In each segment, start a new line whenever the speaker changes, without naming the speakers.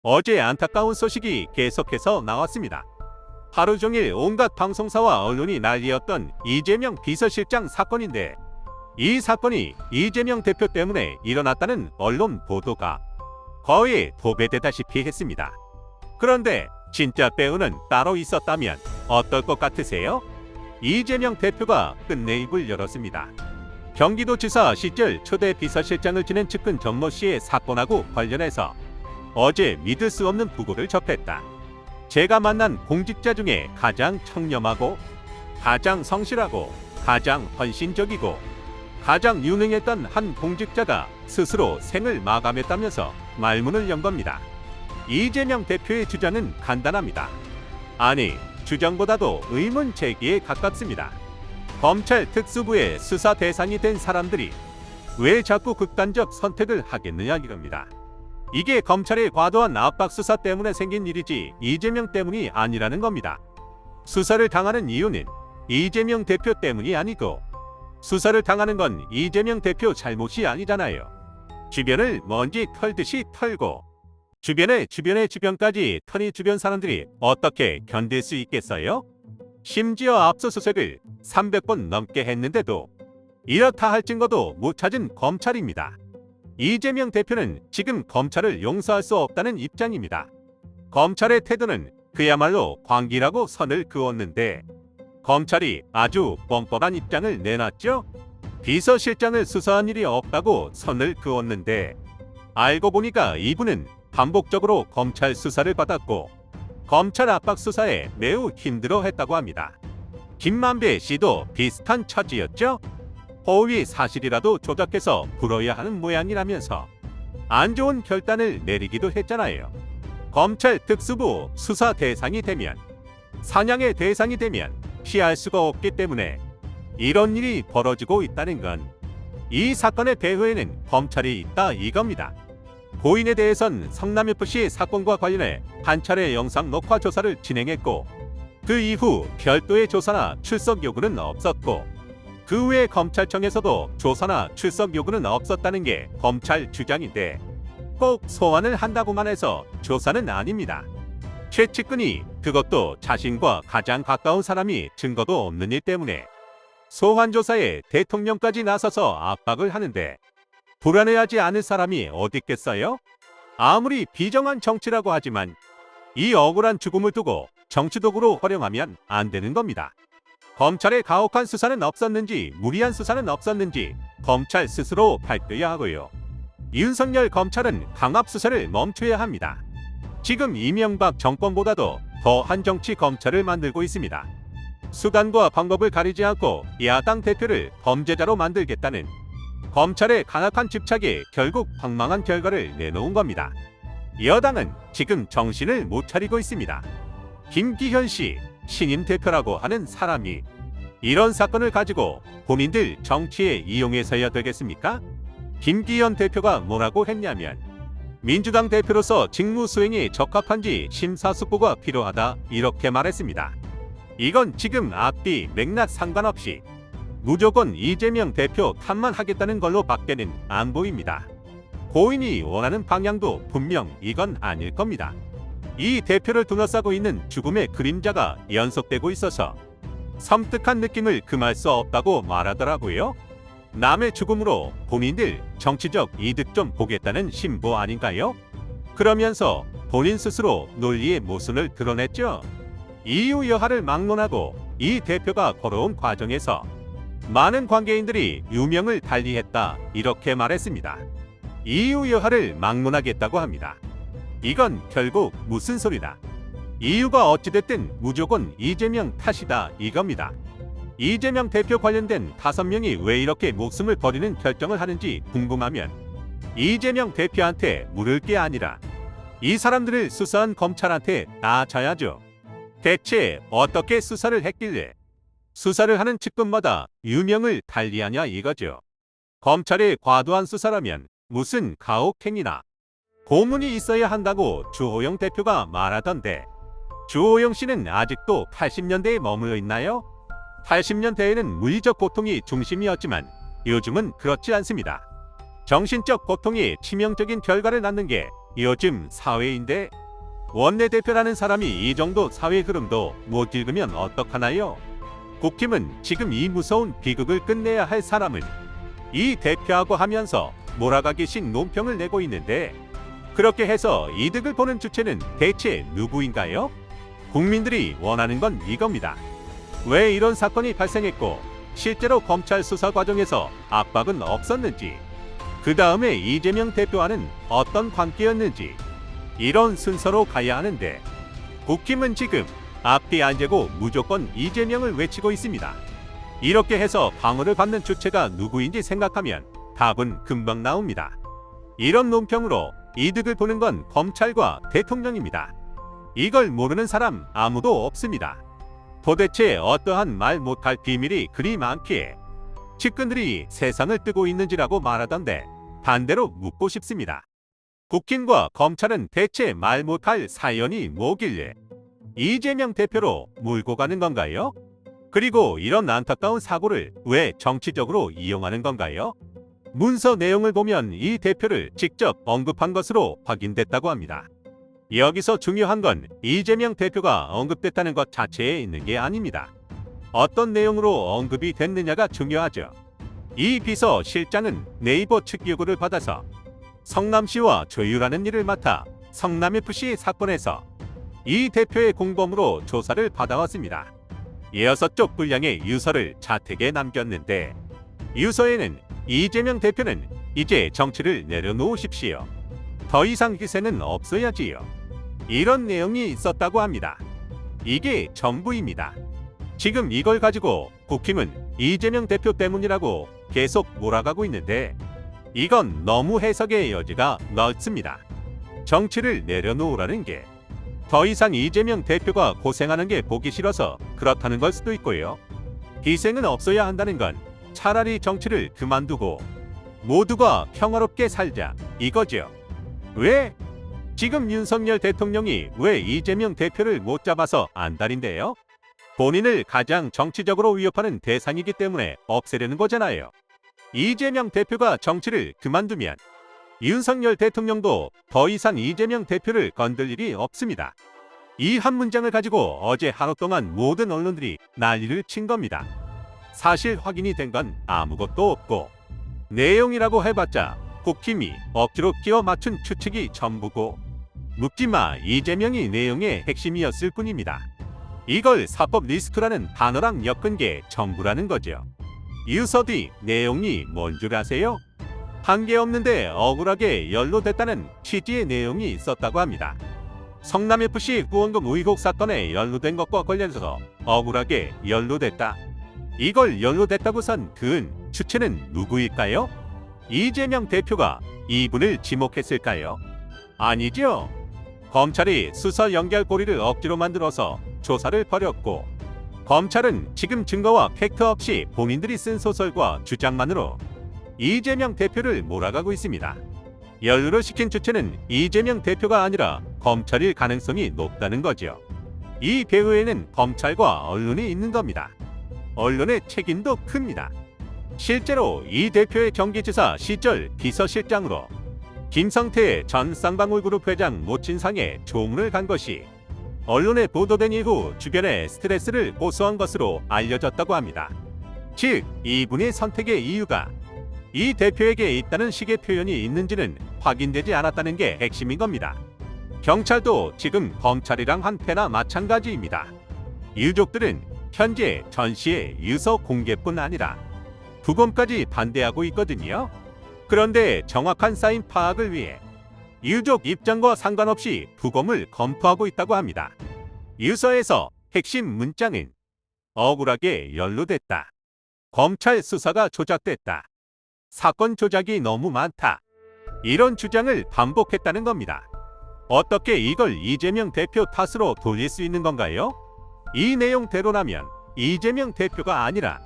어제 안타까운 소식이 계속해서 나왔습니다. 하루 종일 온갖 방송사와 언론이 난리였던 이재명 비서실장 사건인데, 이 사건이 이재명 대표 때문에 일어났다는 언론 보도가 거의 도배되다시피 했습니다. 그런데 진짜 배우는 따로 있었다면 어떨 것 같으세요? 이재명 대표가 끝내 입을 열었습니다. 경기도지사 시절 초대 비서실장을 지낸 측근 정모 씨의 사건하고 관련해서 어제 믿을 수 없는 부고를 접했다. 제가 만난 공직자 중에 가장 청렴하고 가장 성실하고 가장 헌신적이고 가장 유능했던 한 공직자가 스스로 생을 마감했다면서 말문을 연 겁니다. 이재명 대표의 주장은 간단합니다. 아니, 주장보다도 의문 제기에 가깝습니다. 검찰 특수부의 수사 대상이 된 사람들이 왜 자꾸 극단적 선택을 하겠느냐 이겁니다. 이게 검찰의 과도한 압박 수사 때문에 생긴 일이지 이재명 때문이 아니라는 겁니다. 수사를 당하는 이유는 이재명 대표 때문이 아니고, 수사를 당하는 건 이재명 대표 잘못이 아니잖아요. 주변을 먼지 털듯이 털고 주변의 주변까지 털이 주변 사람들이 어떻게 견딜 수 있겠어요? 심지어 압수수색을 300번 넘게 했는데도 이렇다 할 증거도 못 찾은 검찰입니다. 이재명 대표는 지금 검찰을 용서할 수 없다는 입장입니다. 검찰의 태도는 그야말로 광기라고 선을 그었는데, 검찰이 아주 뻔뻔한 입장을 내놨죠. 비서실장을 수사한 일이 없다고 선을 그었는데, 알고 보니까 이분은 반복적으로 검찰 수사를 받았고 검찰 압박 수사에 매우 힘들어했다고 합니다. 김만배 씨도 비슷한 처지였죠. 허위 사실이라도 조작해서 풀어야 하는 모양이라면서 안 좋은 결단을 내리기도 했잖아요. 검찰 특수부 수사 대상이 되면, 사냥의 대상이 되면 피할 수가 없기 때문에 이런 일이 벌어지고 있다는 건, 이 사건의 배후에는 검찰이 있다 이겁니다. 고인에 대해선 성남FC 사건과 관련해 한 차례 영상 녹화 조사를 진행했고, 그 이후 별도의 조사나 출석 요구는 없었고, 그 외 검찰청에서도 조사나 출석 요구는 없었다는 게 검찰 주장인데, 꼭 소환을 한다고만 해서 조사는 아닙니다. 최측근이, 그것도 자신과 가장 가까운 사람이 증거도 없는 일 때문에 소환 조사에 대통령까지 나서서 압박을 하는데, 불안해하지 않을 사람이 어디 있겠어요? 아무리 비정한 정치라고 하지만 이 억울한 죽음을 두고 정치 도구로 활용하면 안 되는 겁니다. 검찰의 가혹한 수사는 없었는지, 무리한 수사는 없었는지 검찰 스스로 밝혀야 하고요. 윤석열 검찰은 강압 수사를 멈춰야 합니다. 지금 이명박 정권보다도 더한 정치 검찰을 만들고 있습니다. 수단과 방법을 가리지 않고 야당 대표를 범죄자로 만들겠다는 검찰의 간악한 집착이 결국 방망한 결과를 내놓은 겁니다. 여당은 지금 정신을 못 차리고 있습니다. 김기현 씨, 신임 대표라고 하는 사람이 이런 사건을 가지고 본인들 정치에 이용해서야 되겠습니까? 김기현 대표가 뭐라고 했냐면, 민주당 대표로서 직무 수행에 적합한지 심사숙고가 필요하다 이렇게 말했습니다. 이건 지금 앞뒤 맥락 상관없이 무조건 이재명 대표 탓만 하겠다는 걸로 밖에는 안 보입니다. 고인이 원하는 방향도 분명 이건 아닐 겁니다. 이 대표를 둘러싸고 있는 죽음의 그림자가 연속되고 있어서 섬뜩한 느낌을 금할 수 없다고 말하더라고요. 남의 죽음으로 본인들 정치적 이득 좀 보겠다는 심보 아닌가요? 그러면서 본인 스스로 논리의 모순을 드러냈죠. 이유 여하를 막론하고 이 대표가 걸어온 과정에서 많은 관계인들이 유명을 달리했다 이렇게 말했습니다. 이유 여하를 막론하겠다고 합니다. 이건 결국 무슨 소리다. 이유가 어찌됐든 무조건 이재명 탓이다 이겁니다. 이재명 대표 관련된 5명이 왜 이렇게 목숨을 버리는 결정을 하는지 궁금하면 이재명 대표한테 물을 게 아니라 이 사람들을 수사한 검찰한테 따져야죠. 대체 어떻게 수사를 했길래 수사를 하는 측근마다 유명을 달리하냐 이거죠. 검찰의 과도한 수사라면 무슨 가혹행위나 고문이 있어야 한다고 주호영 대표가 말하던데, 주호영 씨는 아직도 80년대에 머물러 있나요? 80년대에는 물리적 고통이 중심이었지만 요즘은 그렇지 않습니다. 정신적 고통이 치명적인 결과를 낳는 게 요즘 사회인데 원내대표라는 사람이 이 정도 사회 흐름도 못 읽으면 어떡하나요? 국힘은 지금 이 무서운 비극을 끝내야 할 사람은 이 대표하고 하면서 몰아가기식 논평을 내고 있는데, 그렇게 해서 이득을 보는 주체는 대체 누구인가요? 국민들이 원하는 건 이겁니다. 왜 이런 사건이 발생했고 실제로 검찰 수사 과정에서 압박은 없었는지, 그 다음에 이재명 대표와는 어떤 관계였는지, 이런 순서로 가야 하는데 국힘은 지금 앞뒤 안 재고 무조건 이재명을 외치고 있습니다. 이렇게 해서 방어를 받는 주체가 누구인지 생각하면 답은 금방 나옵니다. 이런 논평으로 이득을 보는 건 검찰과 대통령입니다. 이걸 모르는 사람 아무도 없습니다. 도대체 어떠한 말 못할 비밀이 그리 많기에 측근들이 세상을 뜨고 있는지라고 말하던데, 반대로 묻고 싶습니다. 국힘과 검찰은 대체 말 못할 사연이 뭐길래 이재명 대표로 몰고 가는 건가요? 그리고 이런 안타까운 사고를 왜 정치적으로 이용하는 건가요? 문서 내용을 보면 이 대표를 직접 언급한 것으로 확인됐다고 합니다. 여기서 중요한 건 이재명 대표가 언급됐다는 것 자체에 있는 게 아닙니다. 어떤 내용으로 언급이 됐느냐가 중요하죠. 이 비서실장은 네이버 측 요구를 받아서 성남시와 조율하는 일을 맡아 성남FC 사건에서 이 대표의 공범으로 조사를 받아왔습니다. 6쪽 분량의 유서를 자택에 남겼는데, 유서에는 이재명 대표는 이제 정치를 내려놓으십시오. 더 이상 기세는 없어야지요. 이런 내용이 있었다고 합니다. 이게 전부입니다. 지금 이걸 가지고 국힘은 이재명 대표 때문이라고 계속 몰아가고 있는데, 이건 너무 해석의 여지가 넓습니다. 정치를 내려놓으라는 게 더 이상 이재명 대표가 고생하는 게 보기 싫어서 그렇다는 걸 수도 있고요. 희생은 없어야 한다는 건 차라리 정치를 그만두고 모두가 평화롭게 살자 이거죠. 왜? 지금 윤석열 대통령이 왜 이재명 대표를 못 잡아서 안달인데요? 본인을 가장 정치적으로 위협하는 대상이기 때문에 없애려는 거잖아요. 이재명 대표가 정치를 그만두면 윤석열 대통령도 더 이상 이재명 대표를 건들 일이 없습니다. 이 한 문장을 가지고 어제 하루 동안 모든 언론들이 난리를 친 겁니다. 사실 확인이 된 건 아무것도 없고, 내용이라고 해봤자 국힘이 억지로 끼워 맞춘 추측이 전부고, 묻지마 이재명이 내용의 핵심이었을 뿐입니다. 이걸 사법 리스크라는 단어랑 엮은 게 전부라는 거죠. 유서 뒤 내용이 뭔 줄 아세요? 한 게 없는데 억울하게 연루됐다는 취지의 내용이 있었다고 합니다. 성남FC 후원금 의혹 사건에 연루된 것과 관련해서 억울하게 연루됐다. 이걸 연루됐다고선 그은 주체는 누구일까요? 이재명 대표가 이분을 지목했을까요? 아니죠. 검찰이 수사 연결고리를 억지로 만들어서 조사를 벌였고, 검찰은 지금 증거와 팩트 없이 본인들이 쓴 소설과 주장만으로 이재명 대표를 몰아가고 있습니다. 연루를 시킨 주체는 이재명 대표가 아니라 검찰일 가능성이 높다는 거죠. 이 배후에는 검찰과 언론이 있는 겁니다. 언론의 책임도 큽니다. 실제로 이 대표의 경기지사 시절 비서실장으로 김성태 전 쌍방울그룹 회장 모친상에 조문을 간 것이 언론에 보도된 이후 주변에 스트레스를 호소한 것으로 알려졌다고 합니다. 즉, 이분의 선택의 이유가 이 대표에게 있다는 식의 표현이 있는지는 확인되지 않았다는 게 핵심인 겁니다. 경찰도 지금 검찰이랑 한패나 마찬가지입니다. 유족들은 현재 전 씨의 유서 공개뿐 아니라 부검까지 반대하고 있거든요. 그런데 정확한 사인 파악을 위해 유족 입장과 상관없이 부검을 검토하고 있다고 합니다. 유서에서 핵심 문장은 억울하게 연루됐다. 검찰 수사가 조작됐다. 사건 조작이 너무 많다. 이런 주장을 반복했다는 겁니다. 어떻게 이걸 이재명 대표 탓으로 돌릴 수 있는 건가요? 이 내용대로라면 이재명 대표가 아니라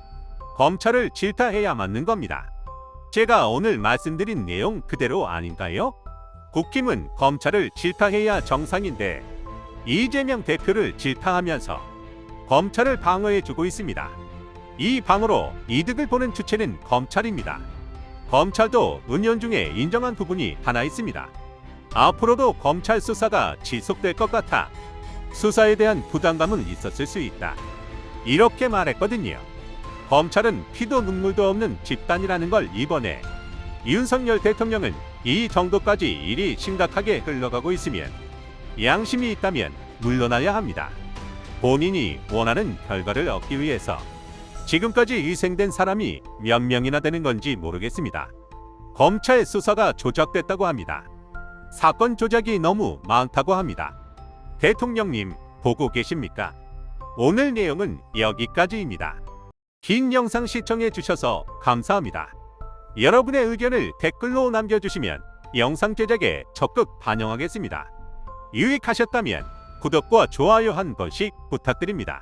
검찰을 질타해야 맞는 겁니다. 제가 오늘 말씀드린 내용 그대로 아닌가요? 국힘은 검찰을 질타해야 정상인데 이재명 대표를 질타하면서 검찰을 방어해주고 있습니다. 이 방어로 이득을 보는 주체는 검찰입니다. 검찰도 은연중에 인정한 부분이 하나 있습니다. 앞으로도 검찰 수사가 지속될 것 같아 수사에 대한 부담감은 있었을 수 있다. 이렇게 말했거든요. 검찰은 피도 눈물도 없는 집단이라는 걸 이번에 윤석열 대통령은 이 정도까지 일이 심각하게 흘러가고 있으면 양심이 있다면 물러나야 합니다. 본인이 원하는 결과를 얻기 위해서 지금까지 희생된 사람이 몇 명이나 되는 건지 모르겠습니다. 검찰 수사가 조작됐다고 합니다. 사건 조작이 너무 많다고 합니다. 대통령님 보고 계십니까? 오늘 내용은 여기까지입니다. 긴 영상 시청해 주셔서 감사합니다. 여러분의 의견을 댓글로 남겨주시면 영상 제작에 적극 반영하겠습니다. 유익하셨다면 구독과 좋아요 한 번씩 부탁드립니다.